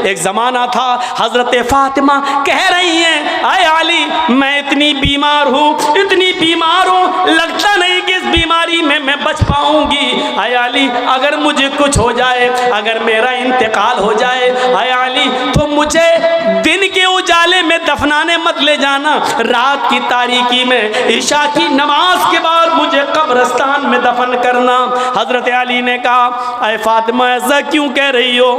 एक ज़माना था, हज़रत फ़ातिमा कह रही हैं, आए अली मैं इतनी बीमार हूँ, इतनी बीमार हूँ, लगता नहीं कि इस बीमारी में मैं बच पाऊँगी। आए अली अगर मुझे कुछ हो जाए, अगर मेरा इंतकाल हो जाए, आए अली तो मुझे दिन के उजाले में दफनाने मत ले जाना, रात की तारीकी में ईशा की नमाज के बाद मुझे कब्रिस्तान में दफन करना। हज़रत अली ने कहा, अरे फातिमा ऐसा क्यों कह रही हो?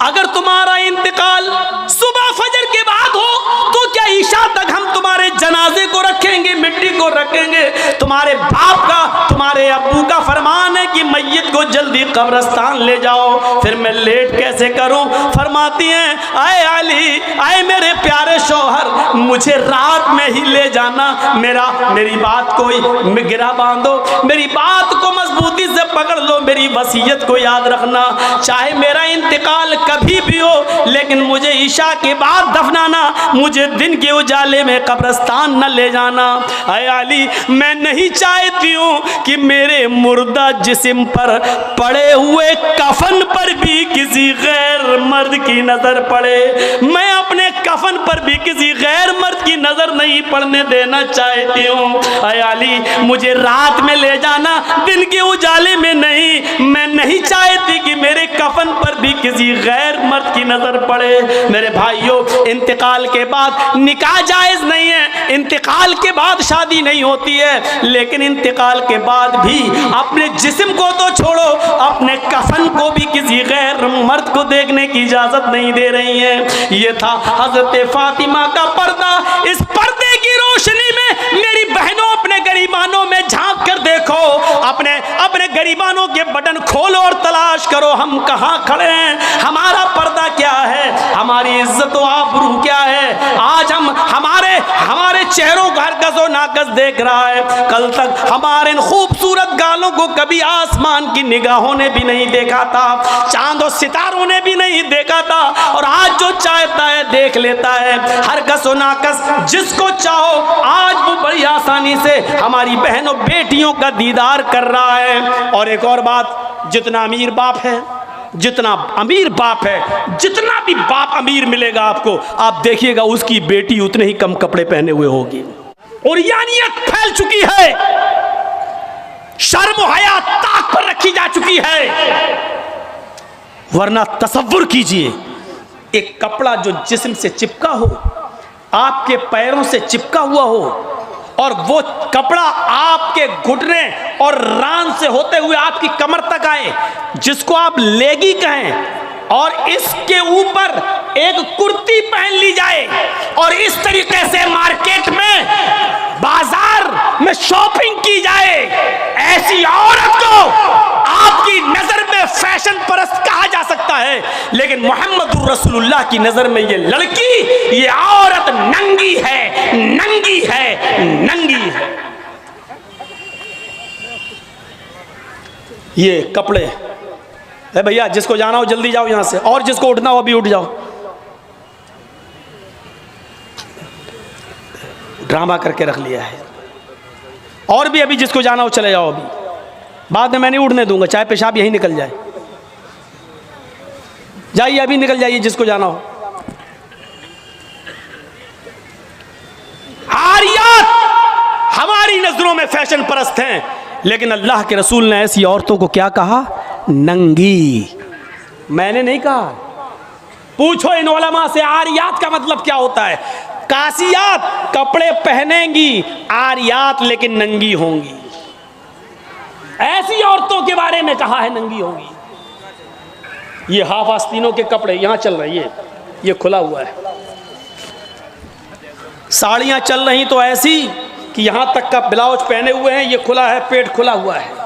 अगर तुम्हारा इंतकाल सुबह फजर के बाद हो तो क्या ईशा तक हम तुम्हारे जनाजे को रखेंगे, मिट्टी को रखेंगे? तुम्हारे बाप का, तुम्हारे अब्बू का फरमान है कि मैयत को जल्दी कब्रिस्तान ले जाओ, फिर मैं लेट कैसे करूं? फरमाती हैं, आए अली, आए मेरे प्यारे शौहर, मुझे रात में ही ले जाना, मेरी बात को गिरा बांधो, मेरी बात को मजबूती से पकड़ लो, मेरी वसीयत को याद रखना, चाहे मेरा इंतकाल कभी भी हो, लेकिन मुझे ईशा के बाद दफनाना, मुझे दिन के उजाले में कब्रिस्तान न ले जाना। आए अली मैं नहीं चाहती हूँ कि मेरे मुर्दा जिस्म पर पड़े हुए कफन पर भी किसी गैर मर्द की नज़र पड़े, मैं अपने कफन पर भी किसी गैर मर्द की नज़र नहीं पड़ने देना चाहती हूँ। आए अली मुझे रात में ले जाना, दिन के उजाले में नहीं, मैं नहीं चाहती कि मेरे कफन पर भी किसी गैर मर्द की नजर पड़े। मेरे भाइयों, इंतकाल के बाद निकाह जायज नहीं है, इंतकाल के बाद शादी नहीं होती है, लेकिन इंतकाल के बाद भी अपने जिस्म को तो छोड़ो, अपने कफन को भी किसी गैर मर्द को देखने की इजाजत नहीं दे रही है। ये था हजरत फातिमा का पर्दा। इस पर्दे की रोशनी में मेरी बहनों, अपने गरीबानों में झांक कर देखो, अपने गरीबानों के बटन खोलो और तलाश करो हम कहाँ खड़े हैं, हमारा पर्दा क्या है, हमारी इज्जत व आबरू क्या है। आज हमारे चेहरों का हरकस व नाकस देख रहा है, कल तक हमारे इन खूबसूरत गालों को कभी आसमान की निगाहों ने भी नहीं देखा था, चांद और सितारों ने भी नहीं देखा था, और आज जो चाहता है देख लेता है। हरकस व नाकस जिसको चाहो आज वो बड़ी आसानी से हमारी बहनों बेटियों का दीदार कर रहा है। और एक और बात, जितना अमीर बाप है, जितना अमीर बाप है, जितना भी बाप अमीर मिलेगा आपको, आप देखिएगा उसकी बेटी उतने ही कम कपड़े पहने हुए होगी। और यानियत फैल चुकी है, शर्म हया ताक पर रखी जा चुकी है। वरना तसव्वुर कीजिए, एक कपड़ा जो जिस्म से चिपका हो, आपके पैरों से चिपका हुआ हो, और वो कपड़ा आपके घुटने और रान से होते हुए आपकी कमर तक आए, जिसको आप लेगी कहें, और इसके ऊपर एक कुर्ती पहन ली जाए, और इस तरीके से मार्केट में, बाजार में शॉपिंग की जाए, ऐसी औरत को आपकी नजर में फैशन परस्त कहा जा सकता है, लेकिन मोहम्मद रसूलुल्लाह की नजर में ये लड़की, ये औरत नंगी है, नंगी है, नंगी है। ये कपड़े है भैया, जिसको जाना हो जल्दी जाओ यहां से, और जिसको उठना हो अभी उठ जाओ। ड्रामा करके रख लिया है। और भी अभी जिसको जाना हो चले जाओ, अभी बाद में मैं नहीं उड़ने दूंगा, चाहे पेशाब यहीं निकल जाए। जाइए अभी निकल जाइए जिसको जाना हो। आरियात हमारी नजरों में फैशन परस्त हैं, लेकिन अल्लाह के रसूल ने ऐसी औरतों को क्या कहा? नंगी। मैंने नहीं कहा, पूछो इन उलमा से आरियात का मतलब क्या होता है। कासियात कपड़े पहनेंगी, आरियात लेकिन नंगी होंगी। ऐसी औरतों के बारे में कहा है नंगी होंगी। ये हाफ आस्तीनों के कपड़े यहां चल रहे हैं, ये खुला हुआ है। साड़ियां चल रही तो ऐसी कि यहां तक का ब्लाउज पहने हुए हैं, ये खुला है, पेट खुला हुआ है।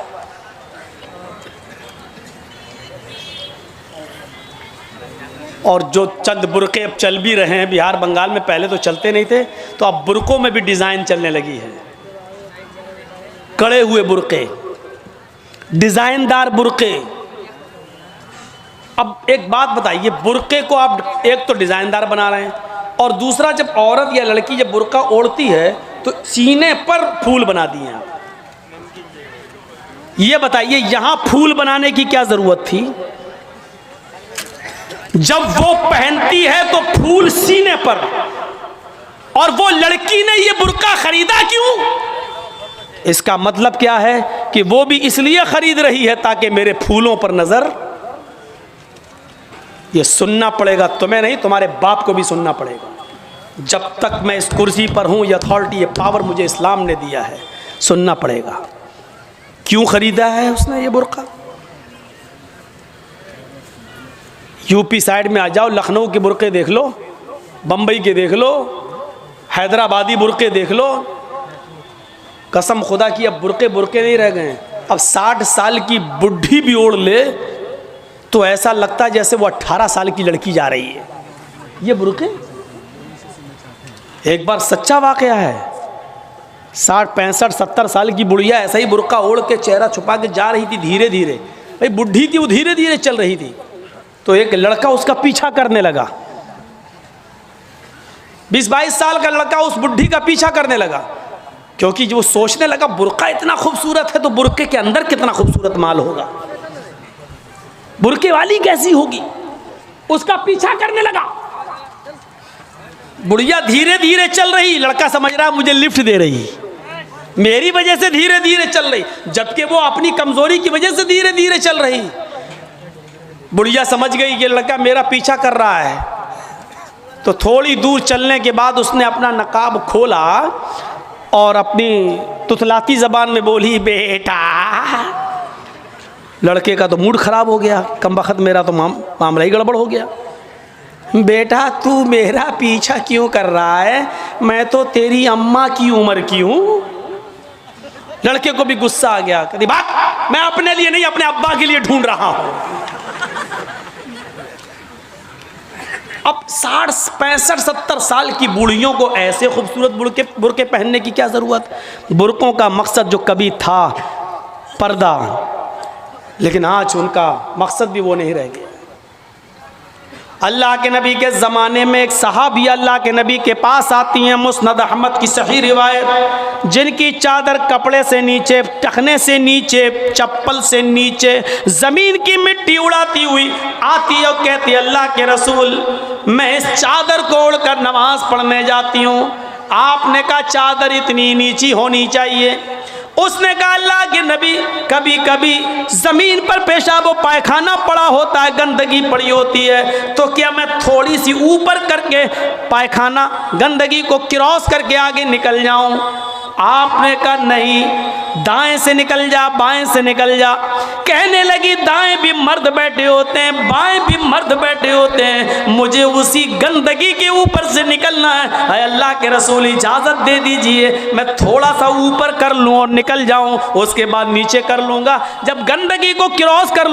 और जो चंद बुरके अब चल भी रहे हैं बिहार बंगाल में, पहले तो चलते नहीं थे, तो अब बुरकों में भी डिजाइन चलने लगी है। कड़े हुए बुरके, डिजाइनदार बुरके। अब एक बात बताइए, बुरके को आप एक तो डिजाइनदार बना रहे हैं, और दूसरा जब औरत या लड़की जब बुरका ओढ़ती है तो सीने पर फूल बना दिए आप। ये बताइए यहां फूल बनाने की क्या जरूरत थी? जब वो पहनती है तो फूल सीने पर, और वो लड़की ने ये बुर्का खरीदा क्यों? इसका मतलब क्या है कि वो भी इसलिए खरीद रही है ताकि मेरे फूलों पर नजर। ये सुनना पड़ेगा तुम्हें नहीं, तुम्हारे बाप को भी सुनना पड़ेगा। जब तक मैं इस कुर्सी पर हूं, ये अथॉरिटी, ये पावर मुझे इस्लाम ने दिया है, सुनना पड़ेगा। क्यों खरीदा है उसने ये बुर्का? यूपी साइड में आ जाओ, लखनऊ के बुर्के देख लो, बम्बई के देख लो, हैदराबादी बुर्के देख लो। कसम खुदा की अब बुर्के बुर्के नहीं रह गए। अब 60 साल की बुढ़ी भी ओढ़ ले तो ऐसा लगता है जैसे वो 18 साल की लड़की जा रही है। ये बुर्के एक बार सच्चा वाकया है। 60, 65, 70 साल की बुढ़िया ऐसा ही बुर्का ओढ़ के चेहरा छुपा के जा रही थी धीरे धीरे। भाई बुढ़ी थी, वो धीरे धीरे चल रही थी, तो एक लड़का उसका पीछा करने लगा। 20-22 साल का लड़का उस बुढ़ी का पीछा करने लगा, क्योंकि जो सोचने लगा बुर्का इतना खूबसूरत है तो बुर्के के अंदर कितना खूबसूरत माल होगा, बुर्के वाली कैसी होगी। उसका पीछा करने लगा। बुढ़िया धीरे धीरे चल रही, लड़का समझ रहा मुझे लिफ्ट दे रही, मेरी वजह से धीरे धीरे चल रही, जबकि वो अपनी कमजोरी की वजह से धीरे धीरे चल रही। बुढ़िया समझ गई ये लड़का मेरा पीछा कर रहा है, तो थोड़ी दूर चलने के बाद उसने अपना नकाब खोला और अपनी तुतलाती जबान में बोली, बेटा। लड़के का तो मूड खराब हो गया, कमबख्त मेरा तो मामला ही गड़बड़ हो गया। बेटा तू मेरा पीछा क्यों कर रहा है, मैं तो तेरी अम्मा की उम्र की हूं। लड़के को भी गुस्सा आ गया, कहती बात मैं अपने लिए नहीं अपने अब्बा के लिए ढूंढ रहा हूं। अब 60, 65, 70 साल की बूढ़ियों को ऐसे खूबसूरत बुर्के पहनने की क्या ज़रूरत? बुर्कों का मकसद जो कभी था पर्दा, लेकिन आज उनका मकसद भी वो नहीं रह गया। अल्लाह के नबी के ज़माने में एक सहाबी अल्लाह के नबी के पास आती हैं, मुस्नद अहमद की सही रिवायत, जिनकी चादर कपड़े से नीचे, टखने से नीचे, चप्पल से नीचे ज़मीन की मिट्टी उड़ाती हुई आती है और कहती है अल्लाह के रसूल मैं इस चादर को ओढ़कर नमाज पढ़ने जाती हूँ। आपने कहा चादर इतनी नीची होनी चाहिए। उसने कहा अल्लाह के नबी कभी कभी ज़मीन पर पेशाब व पायखाना पड़ा होता है, गंदगी पड़ी होती है, तो क्या मैं थोड़ी सी ऊपर करके पायखाना गंदगी को क्रॉस करके आगे निकल जाऊं? आपने कहा नहीं, दाएं से निकल जा, बाएं से निकल जा। कहने लगी दाएं भी मर्द बैठे होते हैं, बाएं भी मर्द बैठे होते हैं, मुझे उसी गंदगी के ऊपर से निकलना है। अल्लाह के रसूल इजाज़त दे दीजिए, मैं थोड़ा सा ऊपर कर लूँ और निकल जाऊँ, उसके बाद नीचे कर लूँगा। जब गंदगी को क्रॉस कर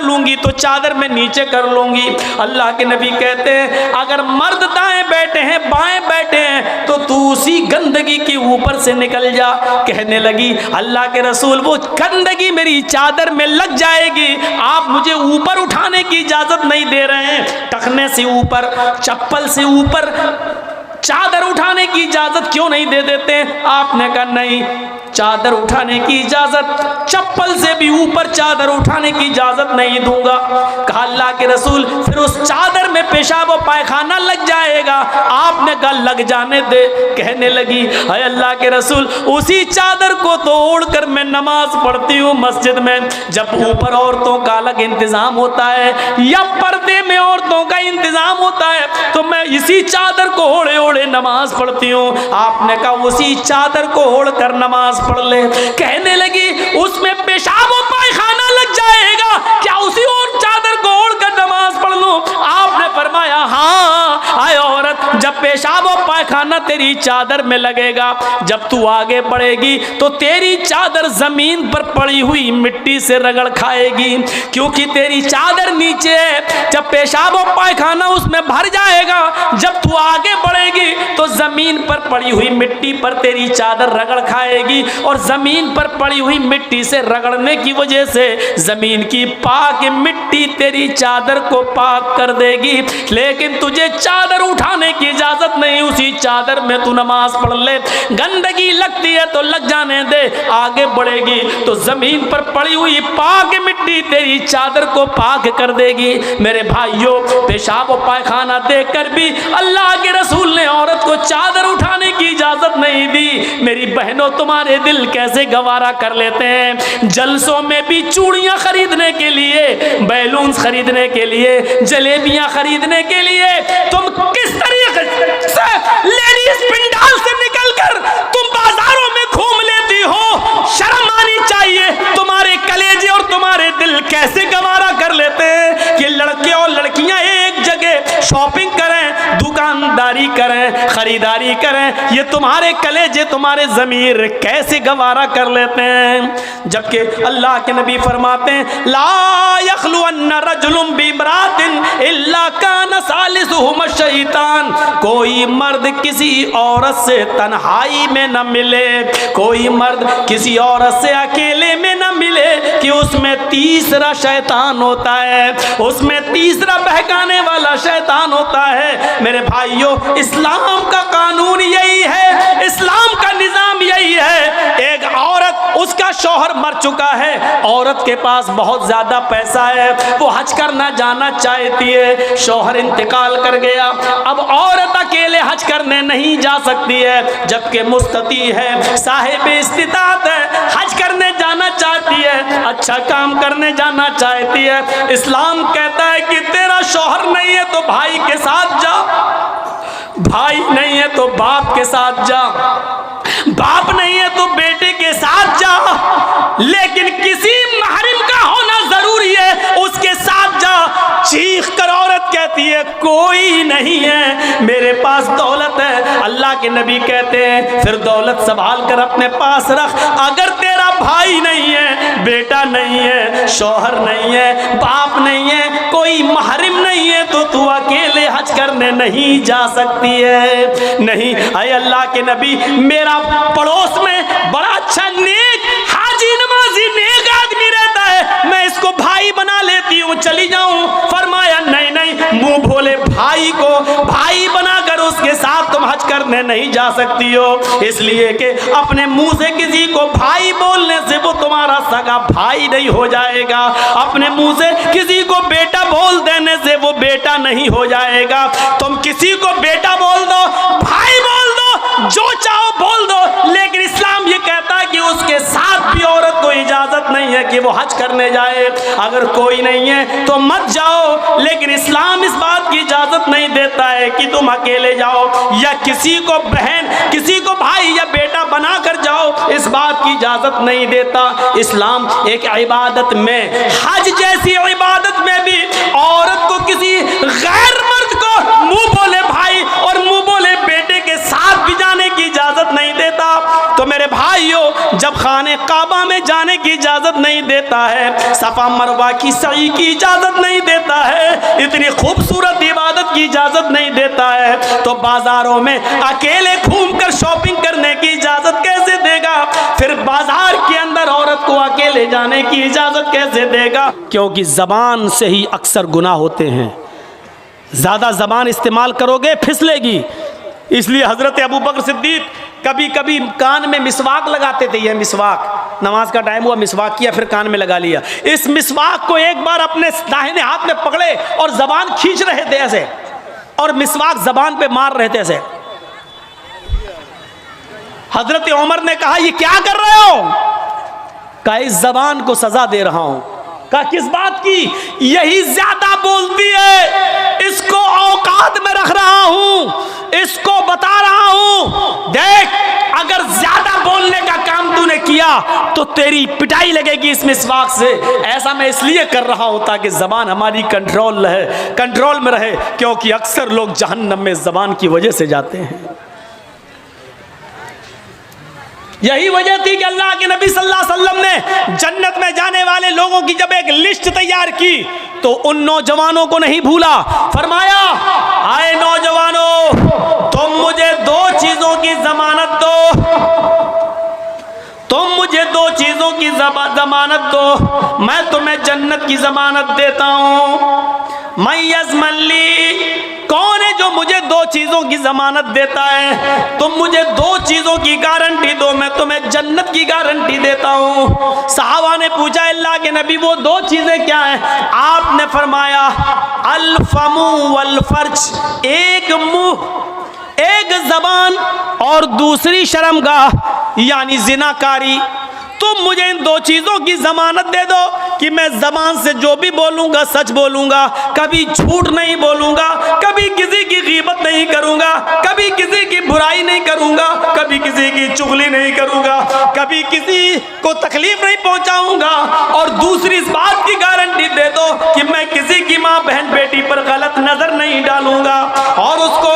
लूँगी तो चादर में नीचे कर लूँगी। अल्लाह के नबी कहते हैं अगर मर्द दाएँ बैठे हैं, बाएँ बैठे हैं, तो तू उसी गंदगी के ऊपर से निकल जा। कहने लगी अल्लाह के रसूल वो गंदगी मेरी चादर में लग जाएगी, आप मुझे ऊपर उठाने की इजाजत नहीं दे रहे हैं, टखने से ऊपर, चप्पल से ऊपर चादर उठाने की इजाजत क्यों नहीं दे देते? आपने कहा नहीं, चादर उठाने की इजाजत, चप्पल से भी ऊपर चादर उठाने की इजाजत नहीं दूंगा। कहा अल्लाह के रसूल फिर उस चादर में पेशाब और पायखाना लग जाएगा। आपने कहा लग जाने दे। कहने लगी हाय अल्लाह के रसूल उसी चादर को तो ओढ़कर मैं नमाज पढ़ती हूँ मस्जिद में। जब ऊपर औरतों का अलग इंतजाम होता है या पर्दे में औरतों का इंतजाम होता है, तो मैं इसी चादर को ओढ़े ओढ़े नमाज पढ़ती हूँ। आपने कहा उसी चादर को ओढ़कर नमाज पढ़ ले। कहने लगी उसमें पेशाब और पायखाना लग जाएगा, क्या उसी और चादर को ओढ़कर नमाज पढ़ लूं? आपने फरमाया हाँ। आए औरत, जब पेशाब और पायखाना तेरी चादर में लगेगा, जब तू आगे बढ़ेगी तो तेरी चादर जमीन पर पड़ी हुई मिट्टी से रगड़ खाएगी, क्योंकि तेरी चादर नीचे है। जब पेशाब और पायखाना उसमें भर जाएगा, जब तू आगे बढ़ेगी तो जमीन पर पड़ी हुई मिट्टी पर तेरी चादर रगड़ खाएगी, और जमीन पर पड़ी हुई मिट्टी से रगड़ने की वजह से जमीन की पाक मिट्टी तेरी चादर को पाक कर देगी। लेकिन तुझे चादर उठाने की इजाजत नहीं, उसी चादर में तू नमाज पढ़ ले। गंदगी लगती है तो लग जाने दे, आगे बढ़ेगी तो जमीन पर पड़ी हुई पाक मिट्टी तेरी चादर को पाक कर देगी। मेरे भाइयों, पेशाब और पायखाना देखकर भी अल्लाह के रसूल ने औरत को चादर उठाने की इजाजत नहीं दी। मेरी बहनों, तुम्हारे दिल कैसे गवारा कर लेते हैं। जलसों में भी चूड़ियां खरीदने के लिए, बैलून्स खरीदने के लिए, जलेबियां खरीदने के लिए तुम किस तरीके से लेडीज पिंडाल से निकलकर तुम बाजारों में घूम लेती हो। शर्म आनी चाहिए। तुम्हारे कलेजे और तुम्हारे दिल कैसे गवारा कर लेते हैं कि लड़के और लड़कियां एक जगह शॉपिंग करें, दुकानदारी करें, खरीदारी करें। ये तुम्हारे कलेजे, तुम्हारे ज़मीर कैसे गवारा कर लेते हैं। जबकि अल्लाह के नबी फरमाते हैं, ला यखलुअन्न रजुलुम बिमरातिन इल्ला कान सालिसुहुम शैतान। कोई मर्द किसी औरत से तन्हाई में न मिले, कोई मर्द किसी औरत से अकेले में न मिले कि उसमें तीसरा शैतान होता है, उसमें तीसरा बहकाने वाला शैतान होता है। मेरे भाइयों, इस्लाम का कानून यही है, इस्लाम का निजाम यही है। एक औरत, उसका शौहर मर चुका है, औरत के पास बहुत ज्यादा पैसा है, वो हज करना जाना चाहती है, शौहर इंतकाल कर गया, अब औरत अकेले हज करने नहीं जा सकती है, जबकि मुस्तती है, साहिब इस्तिताअत है, हज करने जाना चाहती है, अच्छा काम करने जाना चाहती है। इस्लाम कहता है कि तेरा शौहर नहीं है तो भाई के साथ जा, भाई नहीं है तो बाप के साथ जा, बाप नहीं है तो बेटे के साथ जा, लेकिन किसी महरम का होना जरूरी है, उसके साथ जा। चीख कर औरत कहती है, कोई नहीं है, मेरे पास दौलत है। अल्लाह के नबी कहते हैं, फिर दौलत संभाल कर अपने पास रख। अगर तेरा भाई नहीं है, बेटा नहीं है, शौहर नहीं है, बाप नहीं है, कोई महरम नहीं है, तो तू अकेले हज करने नहीं जा सकती है। नहीं, अय अल्लाह के नबी, मेरा पड़ोस में बड़ा अच्छा नेक हाजी नमाजी नेक आदमी रहता है, मैं इसको भाई बना लेती हूँ, चली जाऊं। फरमाया, नहीं नहीं, मुंह भोले भाई को भाई बनाकर उसके साथ तुम हज करने नहीं जा सकती हो, इसलिए कि अपने मुंह से किसी को भाई बोलने से वो तुम्हारा सगा भाई नहीं हो जाएगा, अपने मुंह से किसी को बेटा बोल देने से वो बेटा नहीं हो जाएगा। तुम किसी को बेटा बोल दो, भाई बोल दो, जो चाहो बोल दो, लेकिन इस्लाम ये कहता है कि उसके साथ भी औरत को इजाजत नहीं है कि वो हज करने जाए। अगर कोई नहीं है तो मत जाओ, लेकिन इस्लाम इस बात की इजाजत नहीं देता है कि तुम अकेले जाओ या किसी को बहन, किसी को भाई या बेटा बना कर जाओ, इस बात की इजाजत नहीं देता। इस्लाम एक इबादत में, हज जैसी इबादत में भी औरत को किसी गैर मर्द को मुंह बोले भाई और मुंह बोले बेटे के साथ भी जाने की इजाजत नहीं देता। तो मेरे भाइयों, जब खाने काबा में जाने की इजाजत नहीं देता है, सफा मरवा की सई की इजाजत नहीं देता है, इतनी खूबसूरत इबादत की इजाजत नहीं देता है, तो बाजारों में अकेले घूमकर शॉपिंग करने की इजाजत कैसे देगा? फिर बाजार के अंदर औरत को अकेले जाने की इजाजत कैसे देगा? क्योंकि जबान से ही अक्सर गुनाह होते हैं, ज्यादा जबान इस्तेमाल करोगे फिसलेगी। इसलिए हजरत अबू बकर सिद्दीक कभी कभी कान में मिसवाक लगाते थे। यह मिसवाक, नमाज का टाइम हुआ, मिसवाक किया, फिर कान में लगा लिया। इस मिसवाक को एक बार अपने दाहिने हाथ में पकड़े और जबान खींच रहे थे ऐसे, और मिसवाक जबान पे मार रहे थे ऐसे। हजरत उमर ने कहा, ये क्या कर रहे हो? कहा, इस जबान को सजा दे रहा हूं। कहा, किस बात की? यही ज्यादा बोलती है, इसको औकात में रख रहा हूं, इसको बता रहा हूं, देख अगर ज्यादा बोलने का काम तूने किया तो तेरी पिटाई लगेगी इस मिसवाक से। ऐसा मैं इसलिए कर रहा हूं ताकि जबान हमारी कंट्रोल में रहे, क्योंकि अक्सर लोग जहन्नम में जबान की वजह से जाते हैं। यही वजह थी कि अल्लाह के नबी सल्लल्लाहु अलैहि वसल्लम ने जन्नत में जाने वाले लोगों की जब एक लिस्ट तैयार की तो उन नौजवानों को नहीं भूला। फरमाया, आए नौजवानों, तुम मुझे दो जमानत दो, तुम मुझे दो चीजों की जमानत दो, मैं तुम्हें जन्नत की जमानत देता हूं। मैं यज़मली, कौन है जो मुझे दो चीजों की जमानत देता है? तुम मुझे दो चीजों की गारंटी दो, मैं तुम्हें जन्नत की गारंटी देता हूं। सहाबा ने पूछा अल्लाह के नबी वो दो चीजें क्या हैं? आपने फरमाया अल फमु वल फर्ज, एक मुंह, एक जबान और दूसरी शर्मगाह यानी जिनाकारी। तुम मुझे इन दो चीजों की जमानत दे दो कि मैं जबान से जो भी बोलूंगा सच बोलूंगा, कभी झूठ नहीं बोलूंगा, कभी किसी की गीबत नहीं करूंगा, कभी किसी की बुराई नहीं करूंगा, कभी किसी की चुगली नहीं करूंगा, कभी किसी को तकलीफ नहीं पहुंचाऊंगा। और दूसरी इस बात की गारंटी दे दो कि मैं किसी की माँ बहन बेटी पर गलत नजर नहीं डालूंगा और उसको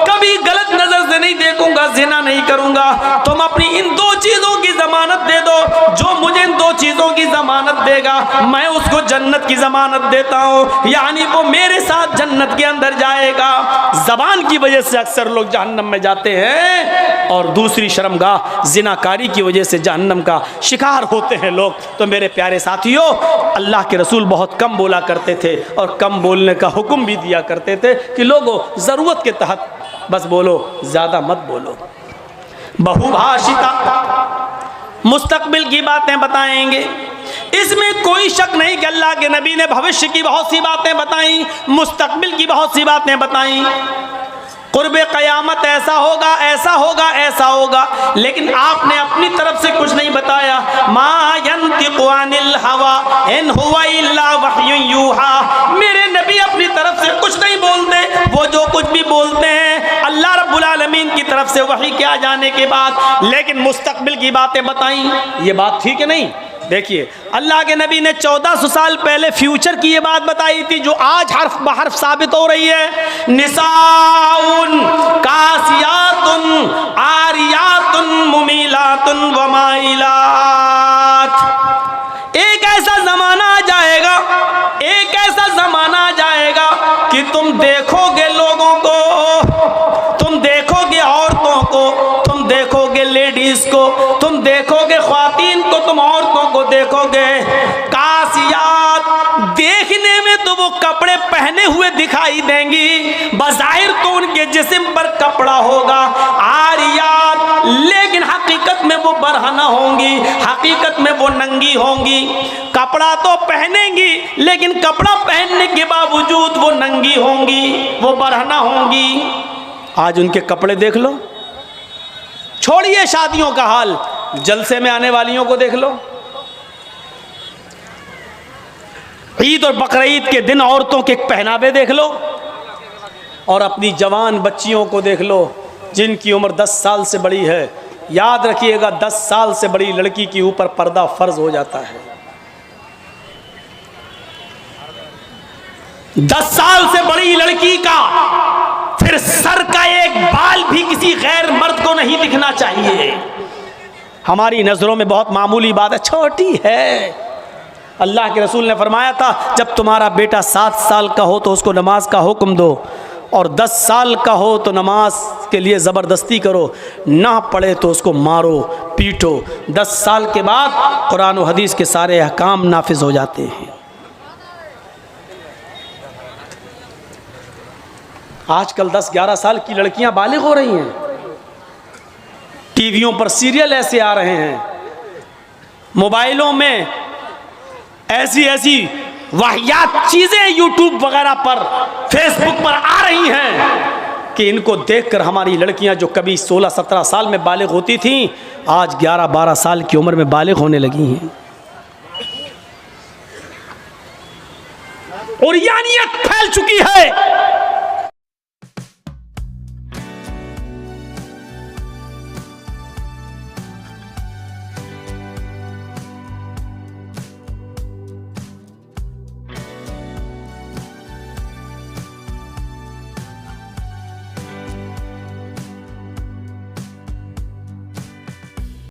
कभी गलत नजर से नहीं देखूंगा, जिना नहीं करूंगा। तुम अपनी इन दो चीजों की जमानत दे दो, जो मुझे इन दो चीजों की जमानत देगा मैं उसको जन्नत की जमानत देता हूं, यानी वो मेरे साथ जन्नत के अंदर जाएगा। जबान की वजह से अक्सर लोग जहन्नम में जाते हैं और दूसरी शर्मगाह जिनाकारी की वजह से जहन्नम का शिकार होते हैं लोग। तो मेरे प्यारे साथियों, अल्लाह के रसूल बहुत कम बोला करते थे और कम बोलने का हुक्म भी दिया करते थे कि लोगों ज़रूरत के तहत बस बोलो, ज़्यादा मत बोलो। बहुभाषिता, मुस्तकबिल की बातें बताएंगे, इसमें कोई शक नहीं कि अल्लाह के नबी ने भविष्य की बहुत सी बातें बताई, मुस्तकबिल की बहुत सी बातें बताई। कुर्बे क़यामत ऐसा होगा, ऐसा होगा, ऐसा होगा, लेकिन आपने अपनी तरफ से कुछ नहीं बताया। मा यंतिक़ु अनिल हवा इन हुवा इल्ला वह्युन यूहा, मेरे नबी अपनी तरफ से कुछ नहीं बोलते, वो जो कुछ भी बोलते हैं अल्लाह रब्बुल आलमीन की तरफ से वही के आ जाने के बाद। लेकिन मुस्तकबिल की बातें बताई, ये बात ठीक है नहीं? देखिए, अल्लाह के नबी ने 1400 साल पहले फ्यूचर की ये बात बताई थी जो आज हर्फ बहर्फ साबित हो रही है। निसाउन कासियातुन आरियातुन मुमीलातुन वमाइलात। एक ऐसा जमाना आ जाएगा, एक ऐसा जमाना आ जाएगा कि तुम देखोगे लोगों को, तुम देखोगे औरतों को, तुम देखोगे लेडीज को, तुम देखोगे ख्वातीन को, तुम औरतों को देखोगे कासियात, देखने में तो वो कपड़े पहने हुए दिखाई देंगी, बज़ाहिर तो उनके जिस्म पर कपड़ा होगा। आरियात, लेकिन हकीकत में वो बरहना होंगी, हकीकत में वो नंगी होंगी। कपड़ा तो पहनेंगी लेकिन कपड़ा पहनने के बावजूद वो नंगी होंगी, वो बरहना होंगी। आज उनके कपड़े देख लो, छोड़िए शादियों का हाल, जलसे में आने वालियों को देख लो। ईद और बकरीद के दिन औरतों के पहनावे देख लो और अपनी जवान बच्चियों को देख लो जिनकी उम्र 10 साल से बड़ी है। याद रखिएगा, 10 साल से बड़ी लड़की के ऊपर पर्दा फर्ज हो जाता है। 10 साल से बड़ी लड़की का फिर सर का एक बाल भी किसी गैर मर्द को नहीं दिखना चाहिए। हमारी नजरों में बहुत मामूली बात है, छोटी है। अल्लाह के रसूल ने फरमाया था, जब तुम्हारा बेटा 7 साल का हो तो उसको नमाज का हुक्म दो और 10 साल का हो तो नमाज के लिए ज़बरदस्ती करो, ना पढ़े तो उसको मारो पीटो। 10 साल के बाद कुरान और हदीस के सारे अहकाम नाफिज हो जाते हैं। आजकल 10-11 साल की लड़कियां बालिग हो रही हैं। टीवियों पर सीरियल ऐसे आ रहे हैं, मोबाइलों में ऐसी ऐसी वाहियात चीज़ें यूट्यूब वगैरह पर, फेसबुक पर आ रही हैं कि इनको देखकर हमारी लड़कियां जो कभी 16-17 साल में बालिग होती थीं, आज 11-12 साल की उम्र में बालिग होने लगी हैं। और यानियत फैल चुकी है।